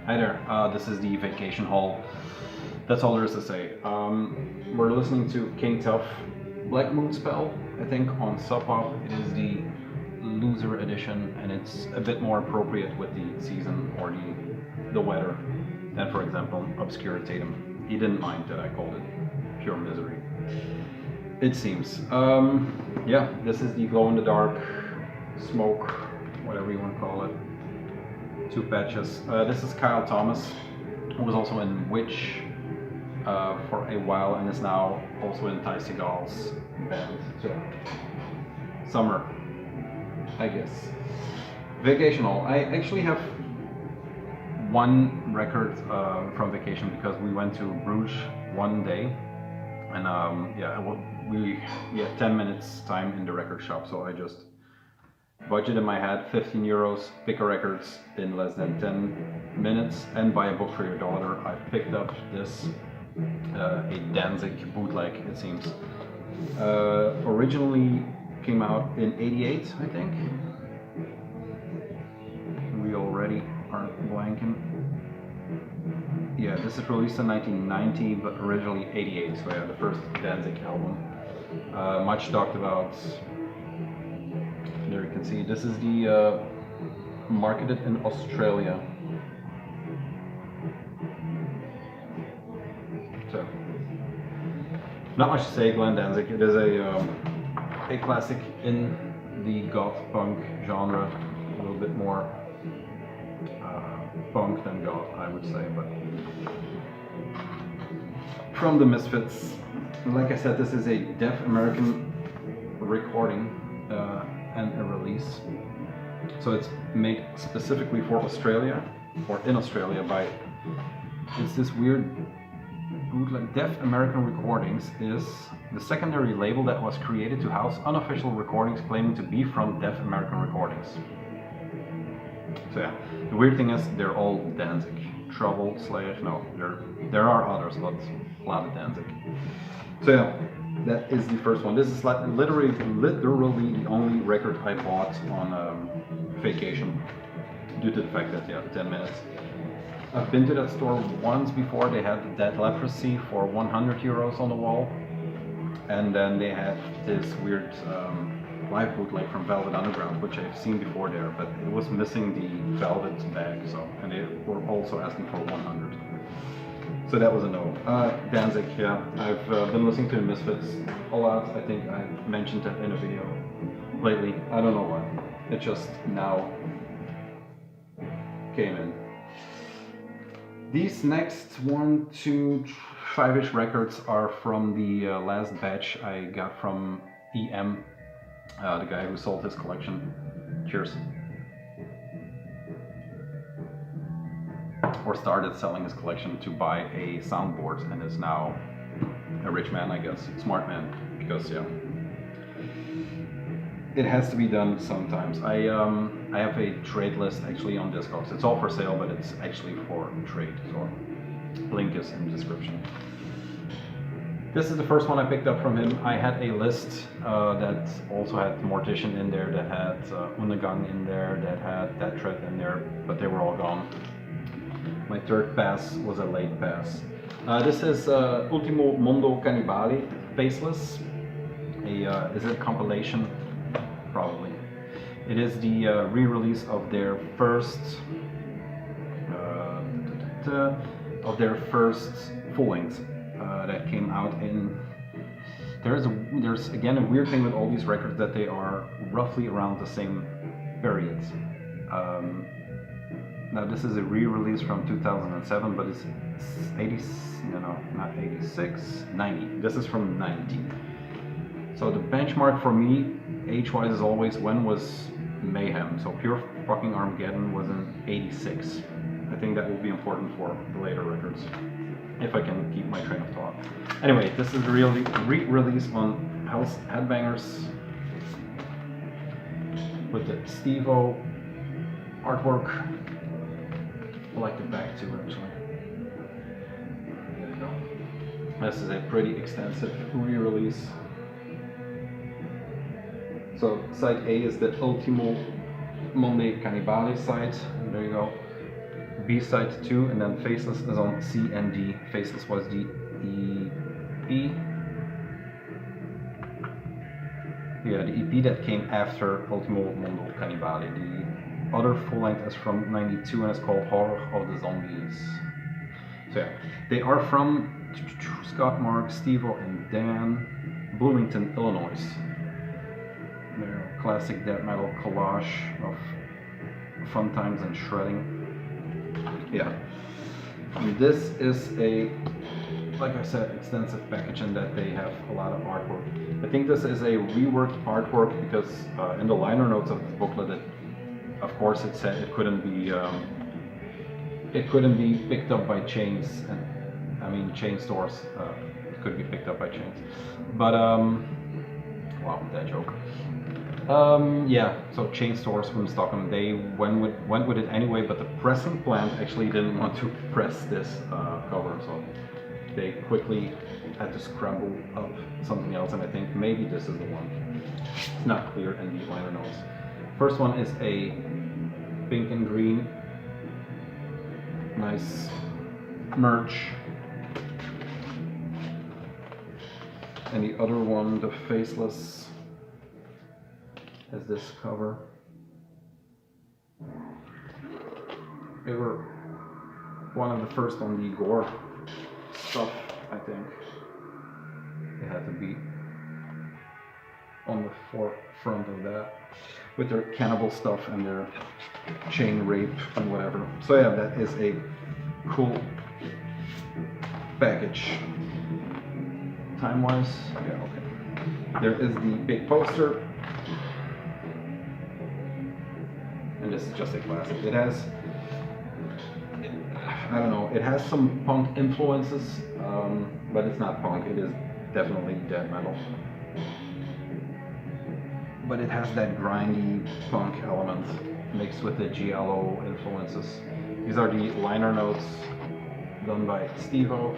Hi there, this is the Vacation Hall. That's all there is to say. We're listening to King Tough Black Moon Spell, I think, on Sub Pop. It is the loser edition, and it's a bit more appropriate with the season or the weather than, for example, Obscure Tatum. He didn't mind that I called it Pure Misery. It seems. Yeah, this is the glow in the dark smoke, whatever you want to call it. Two patches. This is Kyle Thomas, who was also in Witch for a while and is now also in Ty Seagal's band. So, summer, I guess. Vacational. I actually have one record from Vacation because we went to Bruges one day, and we had 10 minutes time in the record shop, so I just budget in my head, 15 euros, pick a records in less than 10 minutes, and buy a book for your daughter. I picked up this, a Danzig bootleg, it seems. Originally came out in 88, I think. We already are blanking. Yeah, this is released in 1990, but originally 88, so yeah, the first Danzig album. Much talked about. There you can see, this is the marketed in Australia. So, not much to say, Glenn Danzig. It is a classic in the goth punk genre, a little bit more punk than goth, I would say, but from the Misfits. Like I said, this is a Deaf American recording and a release. So it's made specifically for Australia, or in Australia by, it's this weird bootleg. Deaf American Recordings is the secondary label that was created to house unofficial recordings claiming to be from Deaf American Recordings. So yeah, the weird thing is they're all Danzig. Trouble, Slayer, no, there are others, but a lot of Danzig. So yeah, that is the first one. This is like literally the only record I bought on Vacation, due to the fact that, yeah, 10 minutes. I've been to that store once before. They had the Dead Leprosy for 100 euros on the wall, and then they had this weird live bootleg from Velvet Underground, which I've seen before there, but it was missing the velvet bag, so, and they were also asking for 100. So that was a no. Danzig, yeah, I've been listening to the Misfits a lot. I think I mentioned that in a video lately. I don't know why. It just now came in. These next 1, 2, 5-ish records are from the last batch I got from EM, the guy who sold his collection. Cheers. Or started selling his collection to buy a soundboard and is now a rich man, I guess. Smart man, because yeah, it has to be done sometimes. I have a trade list actually on Discogs. It's all for sale, but it's actually for trade, so link is in the description. This is the first one I picked up from him. I had a list that also had Mortician in there, that had Unagang in there, that had Death Threat in there, but they were all gone. My third pass was a late pass. This is Ultimo Mondo Cannibale, Faceless. Is it a compilation? Probably. It is the re-release of their first full length that came out in. There's again a weird thing with all these records, that they are roughly around the same period. Now this is a re-release from 2007, but it's 90. This is from 90. So the benchmark for me, age-wise, is always when was Mayhem. So Pure Fucking Armageddon was in 86. I think that will be important for the later records, if I can keep my train of thought. Anyway, this is the re-release on Hell's Headbangers with the Steve-O artwork. I like the back too, actually. There you go. This is a pretty extensive re-release. So side A is the Ultimo Mondo Cannibale side. There you go. B-side 2, and then Faceless is on C and D. Faceless was the EP. Yeah, the EP that came after Ultimo Mondo Cannibale. The other full length is from '92 and it's called Horror of the Zombies. So yeah, they are from Scott, Mark, Steve-O, and Dan, Bloomington, Illinois. They're a classic death metal collage of fun times and shredding. Yeah, and this is a, like I said, extensive package in that they have a lot of artwork. I think this is a reworked artwork because in the liner notes of this booklet, of course, it said it couldn't be picked up by chains, and I mean chain stores. It could be picked up by chains, but wow, that joke. Yeah, so chain stores from Stockholm, they went with it anyway, but the pressing plant actually didn't want to press this cover, so they quickly had to scramble up something else, and I think maybe this is the one. It's not clear in the liner notes. First one is a pink and green, nice merch, and the other one, the Faceless, has this cover. They were one of the first on the gore stuff, I think. They had to be on the forefront of that with their cannibal stuff and their chain rape and whatever. So yeah, that is a cool package. Time-wise, yeah, okay. There is the big poster. And this is just a classic. It has, I don't know, it has some punk influences, but it's not punk, it is definitely death metal. But it has that grindy punk element mixed with the giallo influences. These are the liner notes done by Steve-O.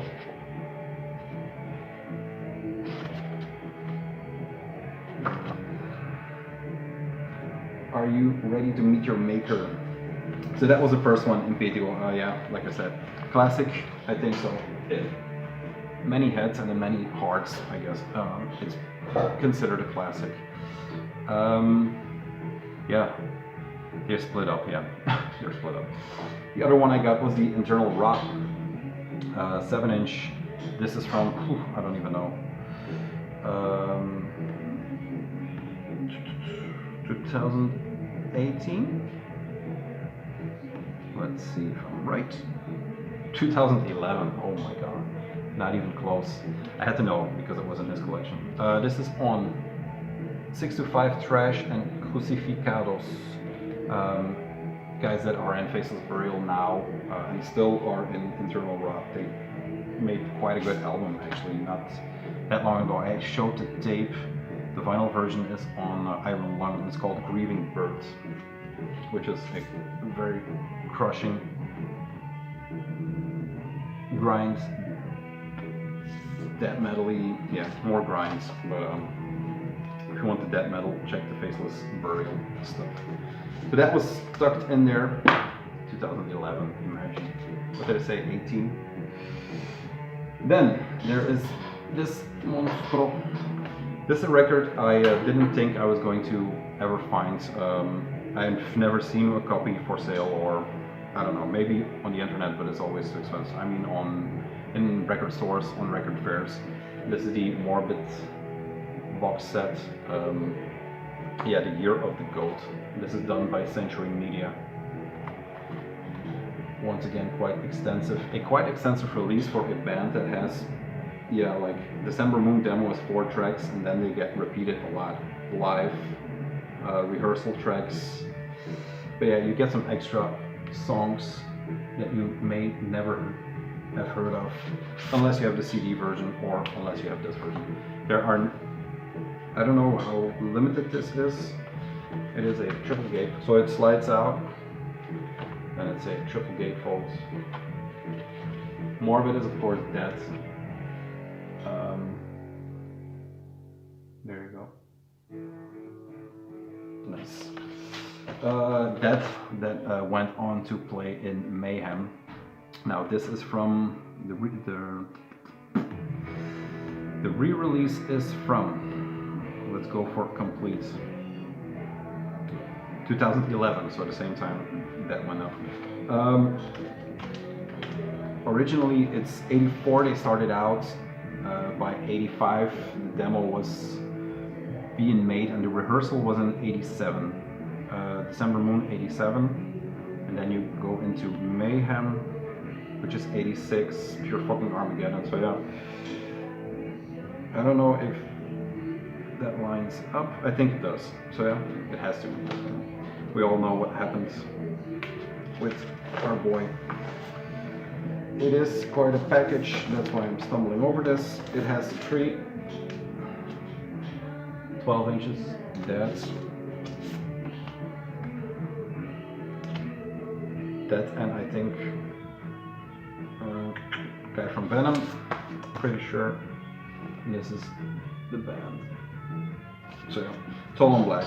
Are you ready to meet your maker? So that was the first one, Impetigo. Yeah, like I said, classic, I think so. Many heads and many hearts, I guess. It's considered a classic. Yeah, they're split up, yeah. They're split up. The other one I got was the Internal Rot 7-inch. This is from, I don't even know. 2018? Let's see if I'm right. 2011, oh my god. Not even close. I had to know because it was in this collection. This is on 625 Trash and Crucificados. Guys that are in Faceless Burial now and still are in Internal Rot. They made quite a good album actually, not that long ago. I showed the tape. The vinyl version is on Iron Lung. It's called Grieving Birds, which is a very crushing grind, death metal-y, yeah, more grinds, but if you want the death metal, check the Faceless Burial stuff. So that was tucked in there, 2011, imagine. What did I say, 18? Then, there is this Monstro. This is a record I didn't think I was going to ever find. I've never seen a copy for sale, or I don't know, maybe on the internet, but it's always too expensive. I mean, in record stores, on record fairs. This is the Morbid box set. Yeah, the Year of the Goat. This is done by Century Media. Once again, a quite extensive release for a band that has, yeah, like December Moon demo is 4 tracks, and then they get repeated a lot live, rehearsal tracks. But yeah, you get some extra songs that you may never have heard of, unless you have the CD version or unless you have this version. There are, I don't know how limited this is. It is a triple gate, so it slides out, and it's a triple gate fold. Morbid is of course dead. There you go. Nice. Death that went on to play in Mayhem. Now this is from the re-release is from, let's go for complete, 2011, so at the same time that went up. Originally it's 84 they started out. By 85 the demo was being made and the rehearsal was in 87. December Moon 87, and then you go into Mayhem, which is 86, pure fucking Armageddon. So yeah, I don't know if that lines up. I think it does. So yeah, it has to. We all know what happens with our boy. It is quite a package, that's why I'm stumbling over this. It has a tree, 12 inches, that, and I think guy from Venom, pretty sure this is the band. So yeah, Tall on Black.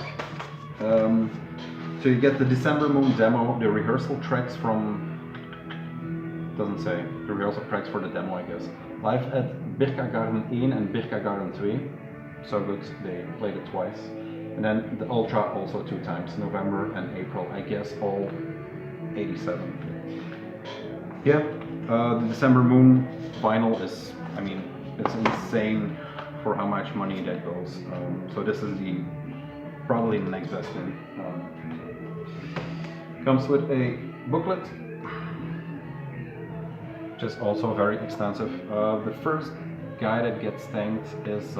So you get the December Moon demo, the rehearsal tracks from, doesn't say, the rehearsal tracks for the demo I guess. Live at Birka Garden 1 and Birka Garden 2. So good, they played it twice. And then the Ultra also 2 times, November and April, I guess all 87. Yeah, the December Moon vinyl is, I mean, it's insane for how much money that goes. So this is probably the next best thing. Comes with a booklet, which is also very extensive. The first guy that gets thanked is,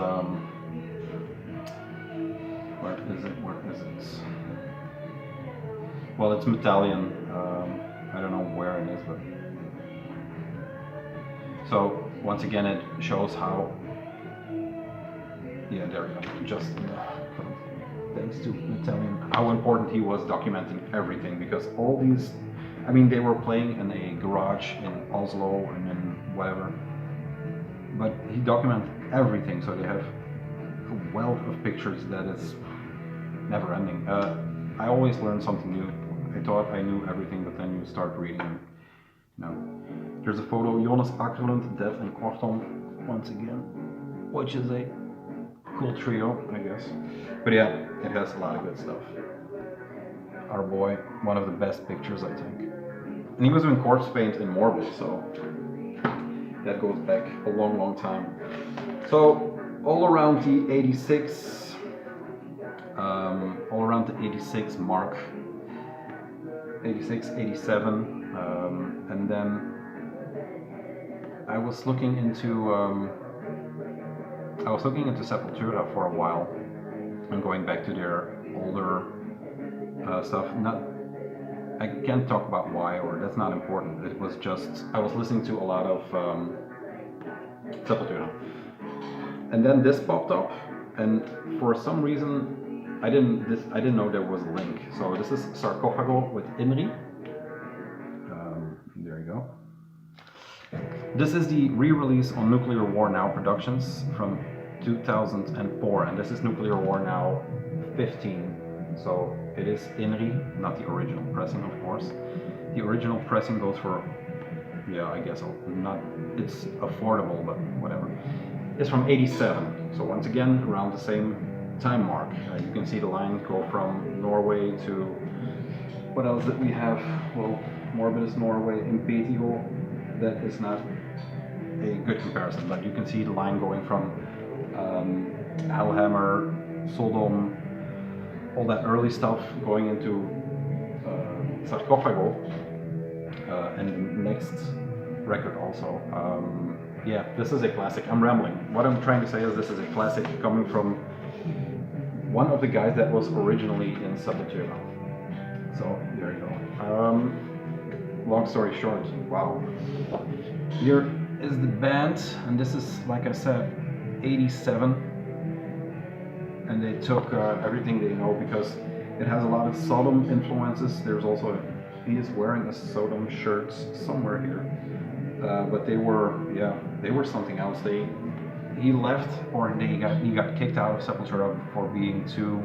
where is it? Well, it's Metallion. I don't know where it is, but so once again it shows how, yeah, there we go, just thanks to Metallion, how important he was documenting everything, because all these, I mean, they were playing in a garage in Oslo and in whatever, but he documented everything, so they have a wealth of pictures that is never ending. I always learn something new. I thought I knew everything, but then you start reading. No. There's a photo, Jonas Åkerlund, Death and Kortom, once again, which is a cool trio, I guess. But yeah, it has a lot of good stuff. Our boy, one of the best pictures, I think. And he was doing corpse paint in Morbid, so that goes back a long, long time. So all around the 86, all around the 86 mark, 86, 87, and then I was looking into Sepultura for a while, and going back to their older stuff. I can't talk about why, or that's not important. It was just I was listening to a lot of Sepultura, and then this popped up, and for some reason I didn't know there was a link. So this is Sarcophago with Inri. There you go. This is the re-release on Nuclear War Now Productions from 2004, and this is Nuclear War Now 15. So it is Inri, not the original pressing, of course. The original pressing goes for, yeah, I guess it's affordable, but whatever. It's from 87, so once again around the same time mark. You can see the line go from Norway to, what else did we have? Well, Morbid is Norway, Impetigo, that is not a good comparison, but you can see the line going from Hellhammer, Sodom, all that early stuff going into Sarcophago, and the next record also. Yeah, this is a classic. I'm rambling. What I'm trying to say is this is a classic coming from one of the guys that was originally in Sepultura. So there you go. Long story short, wow. Here is the band, and this is, like I said, 87. And they took everything they know, because it has a lot of Sodom influences. There's also, he is wearing a Sodom shirt somewhere here. But they were something else. He left, or he got kicked out of Sepultura for being too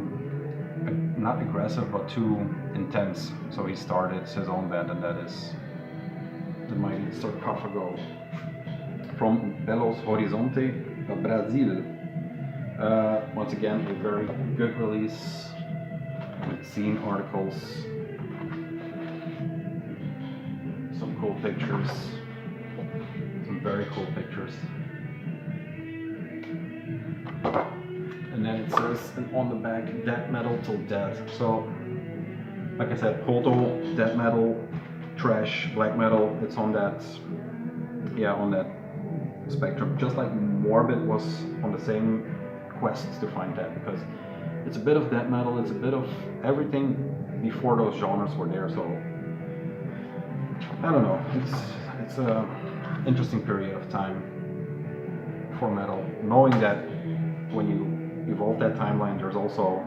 not aggressive, but too intense. So he started his own band, and that is the Mighty Sarcófago from Belo Horizonte, Brazil. Once again, a very good release with scene articles, some cool pictures, some very cool pictures. And then it says on the back, death metal till death. So, like I said, proto, death metal, trash, black metal, it's on that, yeah, on that spectrum. Just like Morbid was on the same quest to find that, because it's a bit of death metal, it's a bit of everything before those genres were there. So, I don't know, it's a interesting period of time for metal, knowing that when you evolve that timeline, there's also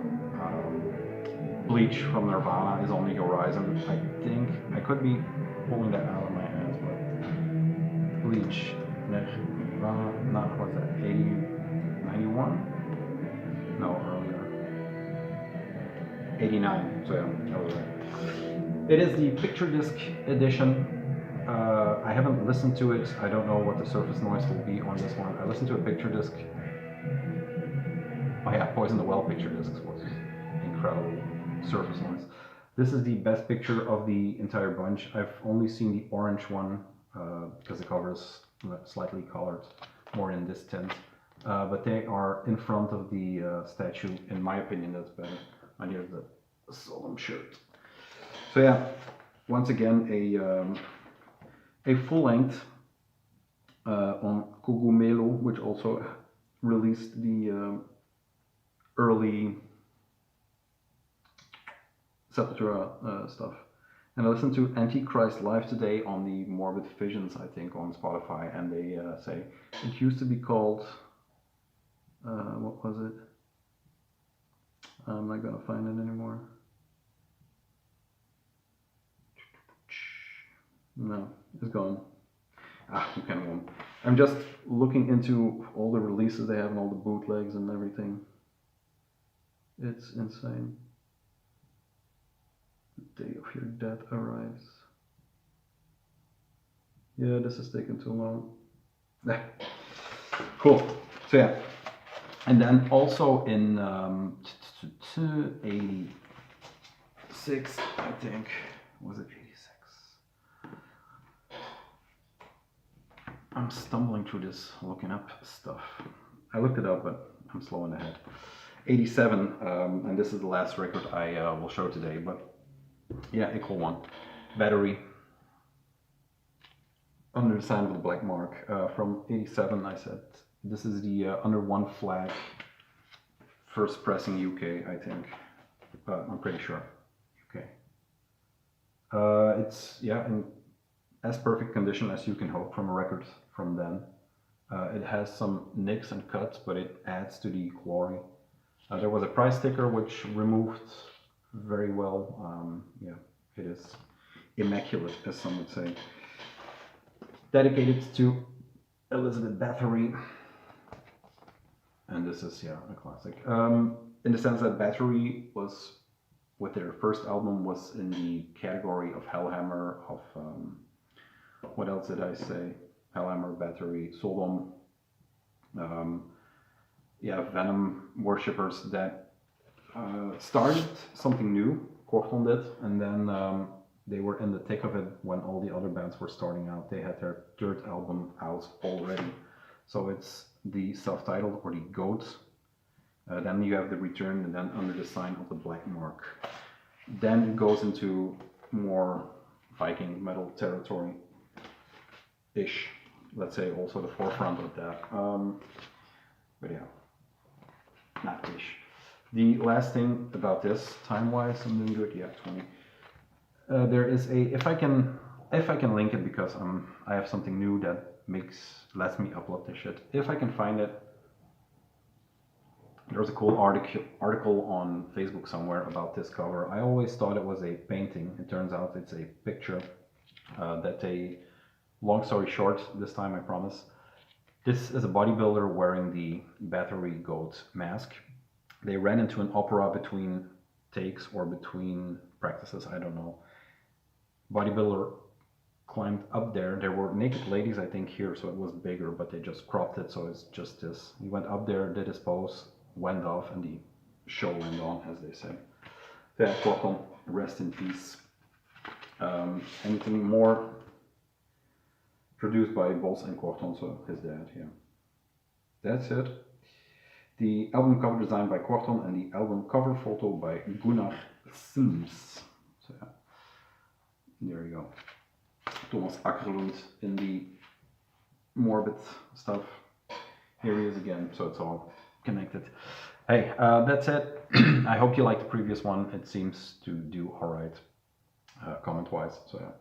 Bleach from Nirvana is on the horizon. I think I could be pulling that out of my ass, but Bleach, Nirvana, not what's that, 80, 91? No, earlier. 89. So yeah, that was right. It is the picture disc edition. I haven't listened to it. I don't know what the surface noise will be on this one. I listened to a picture disc. Oh yeah, Poison the Well picture discs was incredible surface noise. This is the best picture of the entire bunch. I've only seen the orange one because the cover is slightly colored, more in this tint. But they are in front of the statue. In my opinion, that's better. And here's the Solemn shirt. So yeah, once again, a full length on Cogumelo, which also released the early Sepultura stuff. And I listened to Antichrist live today on the Morbid Visions, I think, on Spotify, and they say it used to be called, what was it? I'm not gonna find it anymore. No, it's gone. You can win. I'm just looking into all the releases they have and all the bootlegs and everything. It's insane. The day of your death arrives. Yeah, this is taking too long. Cool. So yeah. And then also in 86, I think. Was it 86? I'm stumbling through this, looking up stuff. I looked it up, but I'm slow in the head. 87, and this is the last record I will show today, but yeah, a cool one. Battery, Under the Sign of the Black Mark, from 87, I said. This is the Under One Flag, first pressing UK, I think. I'm pretty sure, UK. It's, yeah, in as perfect condition as you can hope from a record from then. It has some nicks and cuts, but it adds to the glory. There was a price sticker which removed very well. Yeah, it is immaculate, as some would say. Dedicated to Elizabeth Bathory. And this is, yeah, a classic. In the sense that Bathory was, with their first album, was in the category of Hellhammer, of, what else did I say? Hellhammer, Bathory, Sodom. Yeah, Venom worshippers that started something new, Korton did, and then they were in the thick of it when all the other bands were starting out. They had their third album out already. So it's the self-titled, or the Goat. Then you have the Return, and then Under the Sign of the Black Mark. Then it goes into more Viking metal territory-ish. Let's say also the forefront of that. But yeah, not ish. The last thing about this, time-wise, I'm doing good. Yeah, 20. There is a, if I can link it, because I have something new that lets me upload this shit. If I can find it, there's a cool article on Facebook somewhere about this cover. I always thought it was a painting. It turns out it's a picture that they, long story short, this time I promise. This is a bodybuilder wearing the Bathory Goat mask. They ran into an opera between takes or between practices, I don't know. Bodybuilder climbed up there. There were naked ladies, I think, here, so it was bigger, but they just cropped it, so it's just this. He went up there, did his pose, went off, and the show went on, as they say. Yeah, Quorthon, rest in peace. Anything more? Produced by Bos and Quorthon, so his dad, yeah. That's it. The album cover designed by Quorthon and the album cover photo by Gunnar Sims. So yeah, there you go. Thomas Ackerlund in the morbid stuff. Here he is again, so it's all connected. Hey, that's it. I hope you liked the previous one. It seems to do alright, comment-wise. So yeah,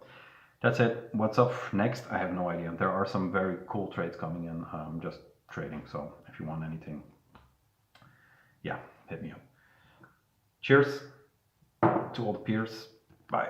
that's it. What's up next? I have no idea. There are some very cool trades coming in. Just trading. So if you want anything, yeah, hit me up. Cheers to all the peers. Bye.